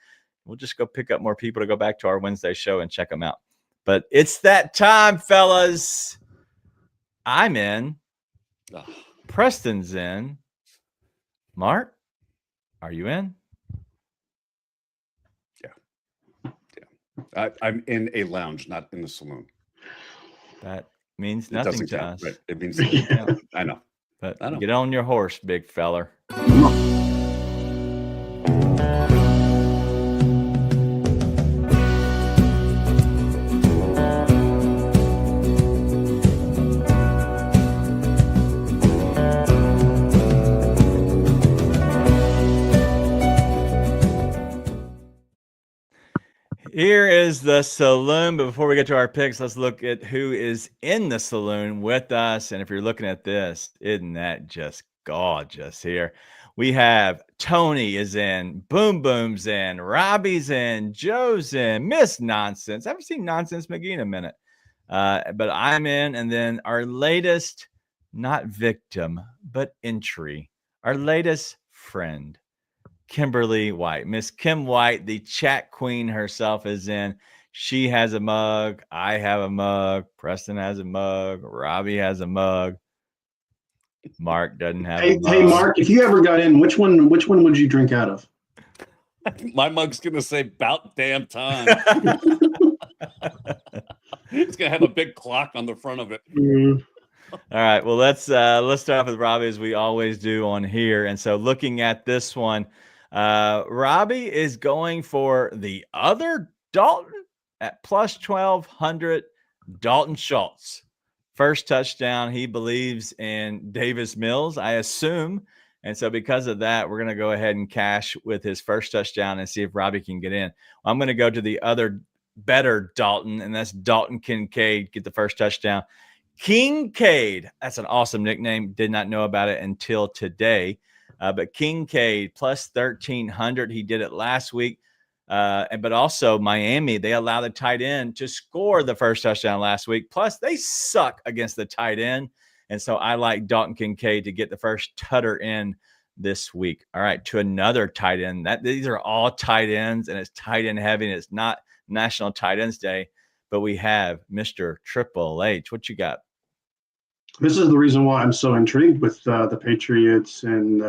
We'll just go pick up more people to go back to our Wednesday show and check them out. But it's that time, fellas. I'm in. Preston's in. Mark, are you in? Yeah. I'm in a lounge, not in the saloon. That means nothing to us. Right. It means nothing. I know. But get on your horse, big feller. Here is the saloon. But before we get to our picks, let's look at who is in the saloon with us. And if you're looking at this, isn't that just gorgeous here? We have Tony is in, Boom Boom's in, Robbie's in, Joe's in, Miss Nonsense. I haven't seen Nonsense McGee in a minute. But I'm in. And then our latest, not victim, but entry, our latest friend, Kimberly White. Miss Kim White, the chat queen herself, is in. She has a mug. I have a mug. Preston has a mug. Robbie has a mug. Mark doesn't have a mug. Hey, Mark, if you ever got in, which one would you drink out of? My mug's going to say "Bout damn time." It's going to have a big clock on the front of it. All right. Well, let's start off with Robbie, as we always do on here. And so looking at this one, Robbie is going for the other Dalton at plus 1,200, Dalton Schultz. First touchdown. He believes in Davis Mills, I assume. And so because of that, we're going to go ahead and cash with his first touchdown and see if Robbie can get in. I'm going to go to the other better Dalton, and that's Dalton Kincaid, get the first touchdown. Kincaid, that's an awesome nickname. Did not know about it until today. But Kincaid plus 1,300. He did it last week. But also Miami, they allowed the tight end to score the first touchdown last week. Plus, they suck against the tight end. And so I like Dalton Kincaid to get the first tutter in this week. All right, to another tight end. These are all tight ends, and it's tight end heavy, and it's not National Tight Ends Day. But we have Mr. Triple H. What you got? This is the reason why I'm so intrigued with the Patriots and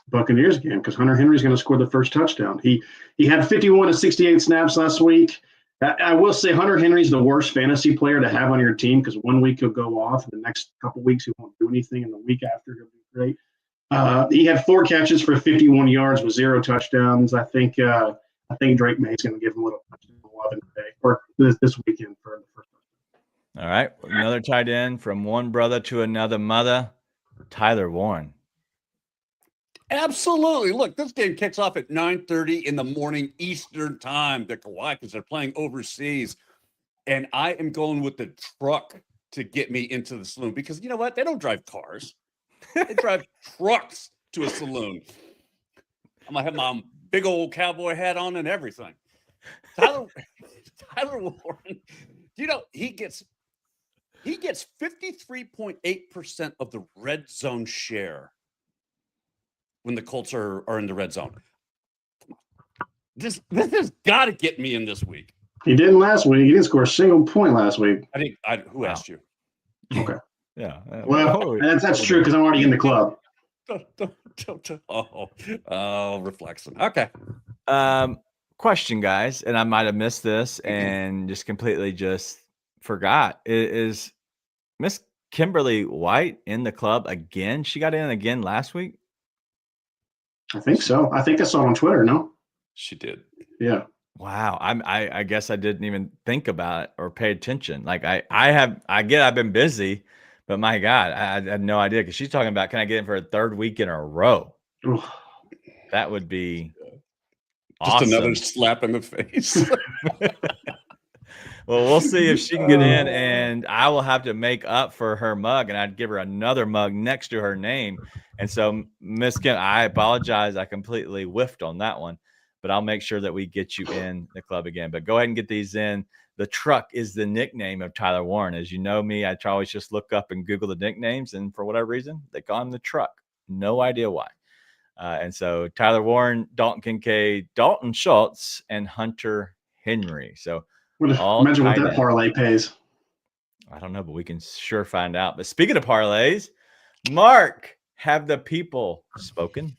Buccaneers game, because Hunter Henry's going to score the first touchdown. He had 51 to 68 snaps last week. I will say Hunter Henry's the worst fantasy player to have on your team, because 1 week he'll go off, and the next couple weeks he won't do anything, and the week after he'll be great. He had 4 catches for 51 yards with 0 touchdowns. I think Drake May's going to give him a little touchdown love today, or this weekend for the first touchdown. All right, another tight end from one brother to another mother, Tyler Warren. Absolutely. Look, this game kicks off at 9:30 in the morning Eastern time. The Kawaikas are playing overseas. And I am going with the truck to get me into the saloon, because you know what? They don't drive cars. They drive trucks to a saloon. I'm going to have my big old cowboy hat on and everything. Tyler Warren, you know, he gets 53.8% of the red zone share when the Colts are in the red zone. This has got to get me in this week. He didn't last week. He didn't score a single point last week. Who asked you? Okay. Yeah. Well, that's true, because I'm already in the club. Reflection. Okay. Question, guys, and I might have missed this and just completely forgot. Is Miss Kimberly White in the club again? She got in again last week? I think so. I think I saw it on Twitter, no? She did. Yeah. Wow. I guess I didn't even think about it or pay attention. Like I've been busy, but my God, I had no idea, because she's talking about, can I get in for a third week in a row? Oof. That would be just awesome. Another slap in the face. Well, we'll see if she can get in, and I will have to make up for her mug, and I'd give her another mug next to her name. And so, Miss Kim, I apologize. I completely whiffed on that one, but I'll make sure that we get you in the club again. But go ahead and get these in. The truck is the nickname of Tyler Warren. As you know me, I always just look up and Google the nicknames, and for whatever reason, they call him the truck. No idea why. And so Tyler Warren, Dalton Kincaid, Dalton Schultz, and Hunter Henry. So imagine what that parlay pays. I don't know, but we can sure find out. But speaking of parlays, Mark, have the people spoken?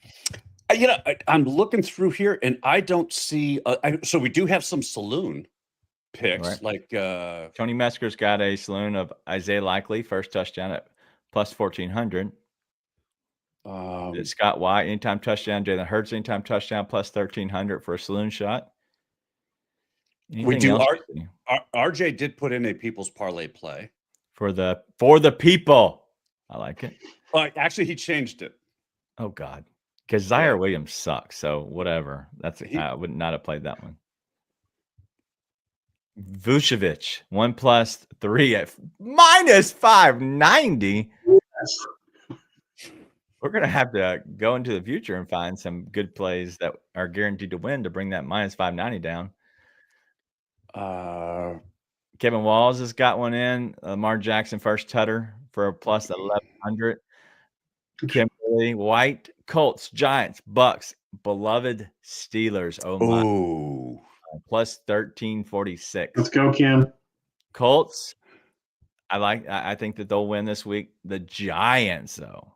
You know, I'm looking through here, and I don't see. So we do have some saloon picks, right. Like Tony Mesker's got a saloon of Isaiah Likely first touchdown at plus 1,400. Scott White anytime touchdown, Jalen Hurts anytime touchdown plus 1,300 for a saloon shot. We do. RJ did put in a people's parlay play for the people. I like it. Actually, he changed it. Oh God, because Zaire Williams sucks. So whatever. I would not have played that one. Vucevic 1+3 at minus 590. Yes. We're gonna have to go into the future and find some good plays that are guaranteed to win to bring that minus 590 down. Kevin Walls has got one in. Lamar Jackson first tutter for a plus 1,100. Kimberly White, Colts, Giants, Bucks, beloved Steelers. Oh my! Ooh. Plus 1,346. Let's go, Kim. Colts. I think that they'll win this week. The Giants, though.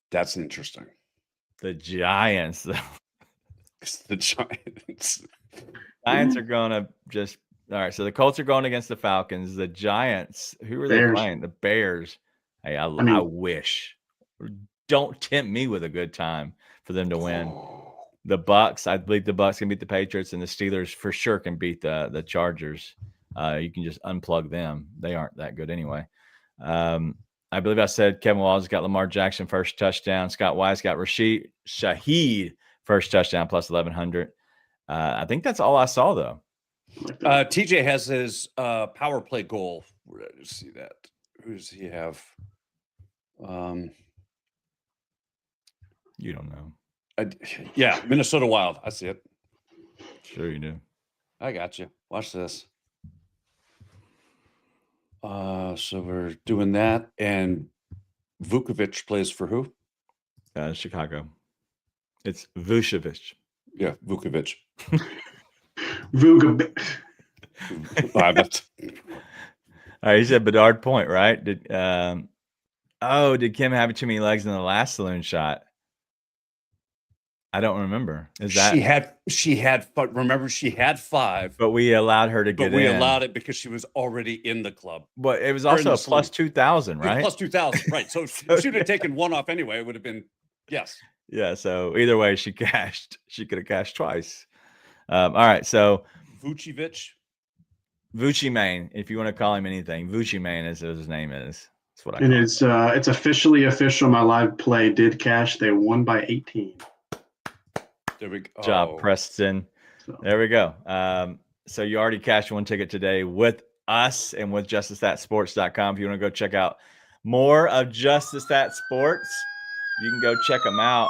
That's interesting. The Giants, though. It's the Giants. Giants are going to just – all right, so the Colts are going against the Falcons. The Giants, who are they playing? The Bears. Hey, I wish. Don't tempt me with a good time for them to win. The Bucks, I believe the Bucks can beat the Patriots, and the Steelers for sure can beat the Chargers. You can just unplug them. They aren't that good anyway. I believe I said Kevin Walls got Lamar Jackson first touchdown. Scott Wise got Rashid Shaheed first touchdown plus 1,100. I think that's all I saw though. TJ has his power play goal. Where did I see that? Who does he have? You don't know. Yeah, Minnesota Wild. I see it. Sure you do. I got you. Watch this. So we're doing that, and Vukovic plays for who? Chicago. It's Vucevic. Yeah, Vukovic. Vugovic. All right, he said Bedard point, right? Did Kim have too many legs in the last Saloon shot? I don't remember. Is that she had remember she had 5, but we allowed her to get in. But we allowed it because she was already in the club. But it was also a plus 2,000, right? Plus 2,000, right? So if she would have taken one off anyway, it would have been yes. Yeah. So either way, she cashed. She could have cashed twice. All right. So Vucevic. Vucci Main, if you want to call him anything, Vucci Main is what his name is. That's what I. And it's officially official. My live play did cash. They won by 18. There we go. Job, Preston. So. There we go. So you already cashed one ticket today with us and with JustTheStatSports.com. If you want to go check out more of Just the Stat Sports, you can go check them out.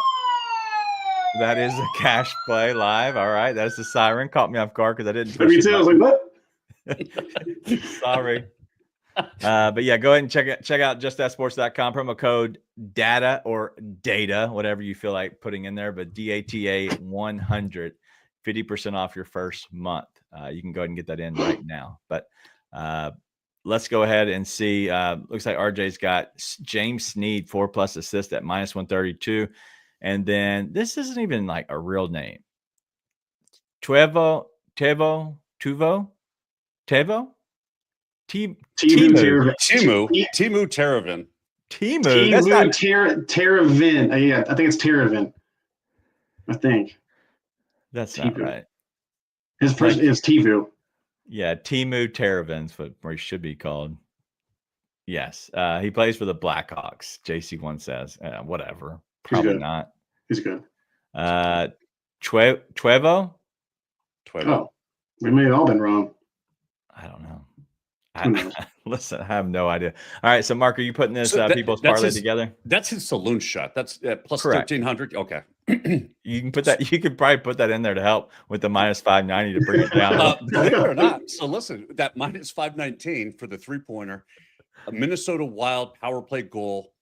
That is a cash play live. All right. That's the siren. Caught me off guard because I didn't. Me too. I was like, what? Sorry. But yeah, go ahead and check out justthatsports.com. Promo code DATA or DATA, whatever you feel like putting in there, but DATA 100, 50% off your first month. You can go ahead and get that in right now. But let's go ahead and see. Looks like RJ's got James Sneed 4+ assists at minus 132. And then this isn't even like a real name. Tevo. Timu Teravin. Teravin. Yeah, I think it's Teravin. I think. That's not right. His first is Tivu. Yeah, Timu Teravin's what he should be called. Yes. He plays for the Blackhawks. JC1 says. Whatever. Probably not. He's good. Tevo? Oh, we may have all been wrong. I don't know. Listen, I have no idea. All right, so Mark, are you putting this people's parlay together? That's his Saloon shot. That's plus Correct. 1,300. Okay. You can put that. You could probably put that in there to help with the minus 590 to bring it down. Believe it or not. So listen, that minus 519 for the 3-pointer, a Minnesota Wild power play goal.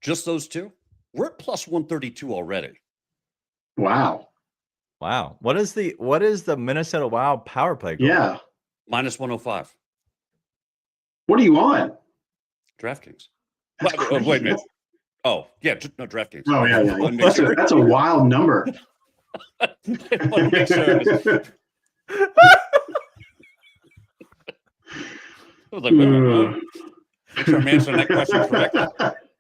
Just those two. We're at plus 132 already. Wow. What is the Minnesota Wild power play goal? Yeah. Minus 105. What are you on? DraftKings. Wait a minute. Oh, yeah, no, DraftKings. Oh, yeah. That's a wild number. I want to make sure. I was like, make sure I'm answering that question correctly.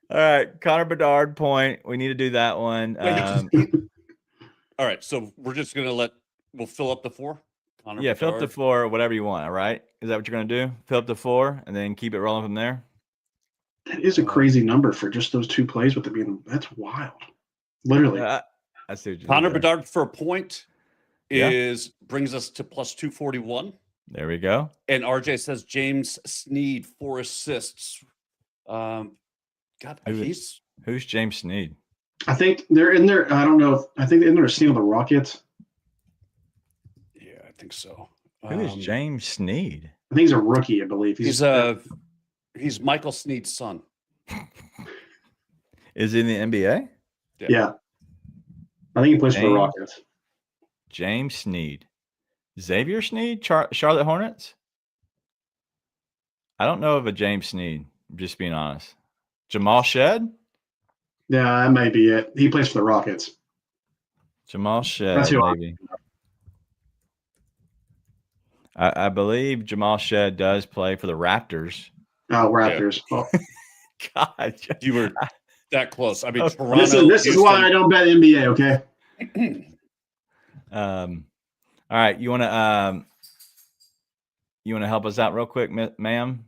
All right, Connor Bedard point. We need to do that one. All right, so we're just gonna we'll fill up the 4. Connor yeah, Bedard. fill up the 4, whatever you want. All right, is that what you're gonna do? Fill up the 4 and then keep it rolling from there. That is a crazy number for just those 2 plays with it being. That's wild. Literally. I see what you Connor Bedard for a point brings us to plus 241. There we go. And RJ says James Sneed 4 assists. Who's James Sneed? I think they're in there. I don't know. I think they're in there seeing the Rockets. Yeah, I think so. Who is James Sneed? I think he's a rookie, I believe. He's Michael Sneed's son. Is he in the NBA? Yeah. I think he plays for the Rockets. James Sneed. Xavier Sneed? Charlotte Hornets? I don't know of a James Sneed, just being honest. Jamal Shed? Yeah, that may be it. He plays for the Rockets. Jamal Shed, That's who maybe. I believe Jamal Shed does play for the Raptors. Oh, Raptors. Yeah. Oh. God. You were that close. I mean, Toronto, this is why I don't bet NBA, okay? All right. You want to help us out real quick, ma'am?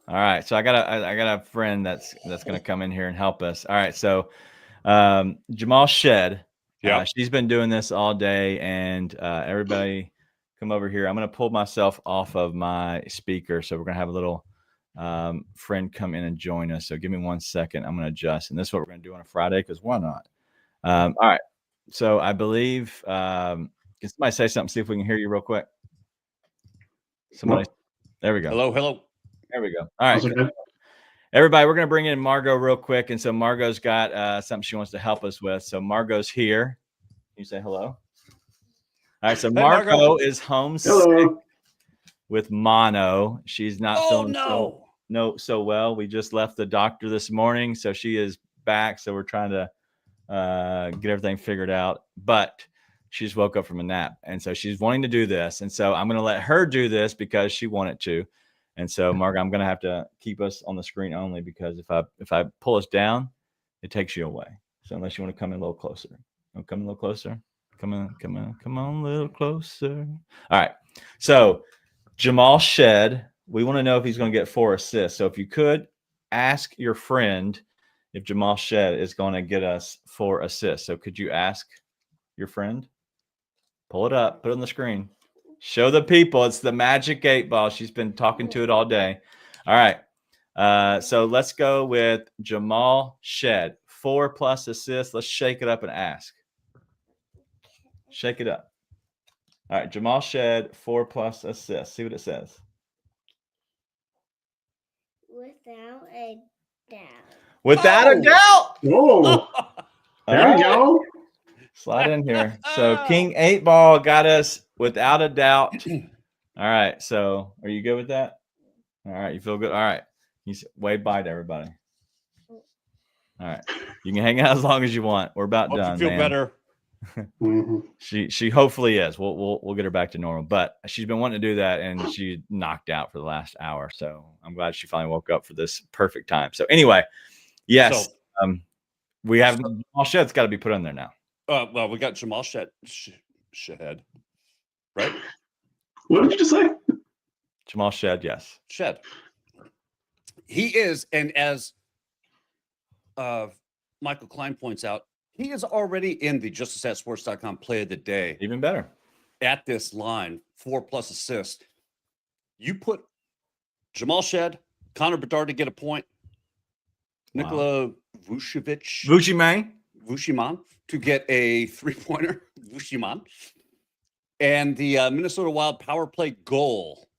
All right. So I got a friend that's going to come in here and help us. All right. So Jamal Shed Yeah. She's been doing this all day, and everybody come over here. I'm going to pull myself off of my speaker, so we're going to have a little friend come in and join us. So give me 1 second. I'm going to adjust, and this is what we're going to do on a Friday, because why not? All right. So I believe, can somebody say something? See if we can hear you real quick. Somebody. There we go. Hello. There we go. All right. Everybody, we're going to bring in Margot real quick. And so Margot's got something she wants to help us with. So Margot's here. Can you say hello? All right. So Margot is homesick with mono. She's not feeling so well. We just left the doctor this morning, so she is back. So we're trying to get everything figured out. But she just woke up from a nap. And so she's wanting to do this. And so I'm going to let her do this because she wanted to. And so, Mark, I'm going to have to keep us on the screen only, because if I pull us down, it takes you away. So unless you want to come in a little closer. Come a little closer. Come on a little closer. All right. So Jamal Shed, we want to know if he's going to get 4 assists. So if you could ask your friend if Jamal Shed is going to get us 4 assists. So could you ask your friend? Pull it up. Put it on the screen. Show the people. It's the magic 8 ball. She's been talking to it all day. All right. So let's go with Jamal Shed. 4+ assists. Let's shake it up and ask. Shake it up. All right. Jamal Shed, 4+ assists. See what it says. Without a doubt. Without a doubt. Whoa. There we go. Slide in here. So King 8 ball got us without a doubt. All right. So are you good with that? All right. You feel good? All right. You wave bye to everybody. All right. You can hang out as long as you want. We're about Hope done. you feel better. She hopefully is. We'll get her back to normal. But she's been wanting to do that, and she knocked out for the last hour. So I'm glad she finally woke up for this perfect time. So anyway, yes. So, we have Jamal Shed's got to be put on there now. Well, we got Jamal Shed, right? What did you just say? Jamal Shed, yes. Shed. He is, and as Michael Klein points out, he is already in the JustAsSatSports.com play of the day. Even better. At this line, 4+ assists. You put Jamal Shed, Connor Bedard to get a point, Nikola Vuciman to get a 3-pointer, Vuciman, and the Minnesota Wild power play goal.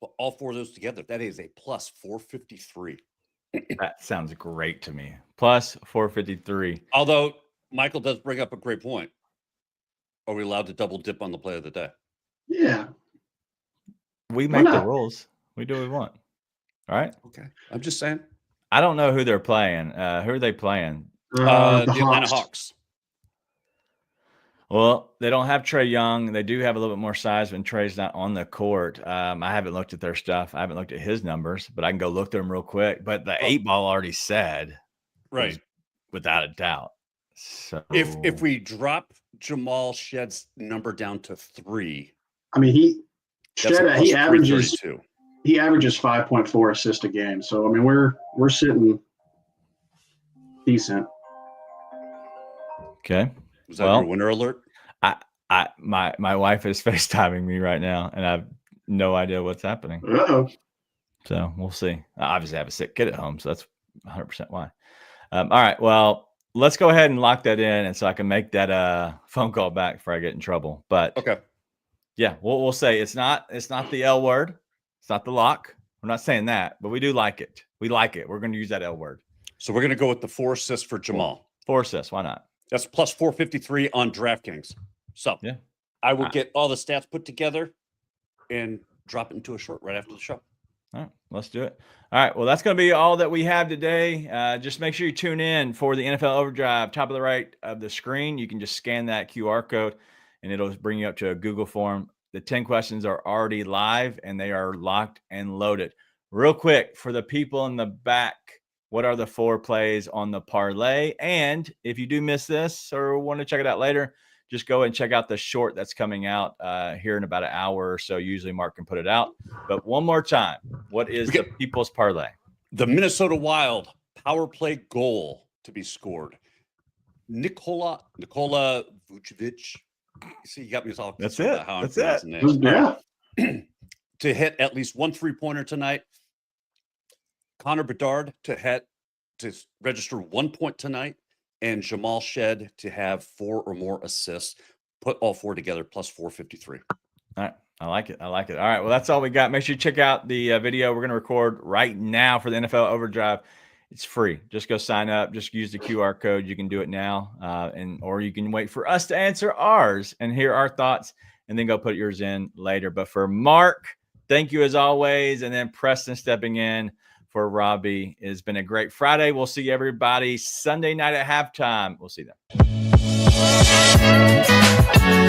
Well, all 4 of those together, that is a plus 453. That sounds great to me. Plus 453. Although Michael does bring up a great point. Are we allowed to double dip on the play of the day? Yeah. We make the rules. We do what we want. All right. Okay. I'm just saying. I don't know who they're playing. Who are they playing? The Atlanta Hawks. Well, they don't have Trae Young. They do have a little bit more size when Trae's not on the court. I haven't looked at their stuff. I haven't looked at his numbers, but I can go look through them real quick. But the 8 ball already said, right, without a doubt. So if we drop Jamal Shed's number down to 3, I mean he averages 5.4 assists a game. So I mean we're sitting decent. Okay. Was that your winner alert? My wife is FaceTiming me right now, and I have no idea what's happening. Uh-oh. So we'll see. I obviously have a sick kid at home, so that's 100% why. All right. Well, let's go ahead and lock that in, and so I can make that phone call back before I get in trouble. But okay. Yeah, we'll say it's not the L word. It's not the lock. We're not saying that, but we do like it. We like it. We're going to use that L word. So we're going to go with the 4 assists for Jamal. 4 assists. Why not? That's plus 453 on DraftKings. So yeah, I will get all the stats put together and drop it into a short right after the show. All right, let's do it. All right, well, that's going to be all that we have today. Just make sure you tune in for the NFL Overdrive, top of the right of the screen. You can just scan that QR code, and it'll bring you up to a Google form. The 10 questions are already live, and they are locked and loaded. Real quick, for the people in the back, what are the 4 plays on the parlay? And if you do miss this or want to check it out later, just go and check out the short that's coming out here in about an hour or so. Usually Mark can put it out. But one more time, what is the people's parlay? The Minnesota Wild power play goal to be scored. Nikola Vucevic. See, you got me all That's concerned it. about how I'm That's pronouncing it. names. Yeah. To hit at least 1 3-pointer tonight. Connor Bedard to register 1 point tonight, and Jamal Shed to have 4 or more assists. Put all 4 together, plus 453. All right. I like it. All right. Well, that's all we got. Make sure you check out the video we're going to record right now for the NFL Overdrive. It's free. Just go sign up. Just use the QR code. You can do it now, or you can wait for us to answer ours and hear our thoughts, and then go put yours in later. But for Mark, thank you as always, and then Preston stepping in for Robbie. It's been a great Friday. We'll see everybody Sunday night at halftime. We'll see you then.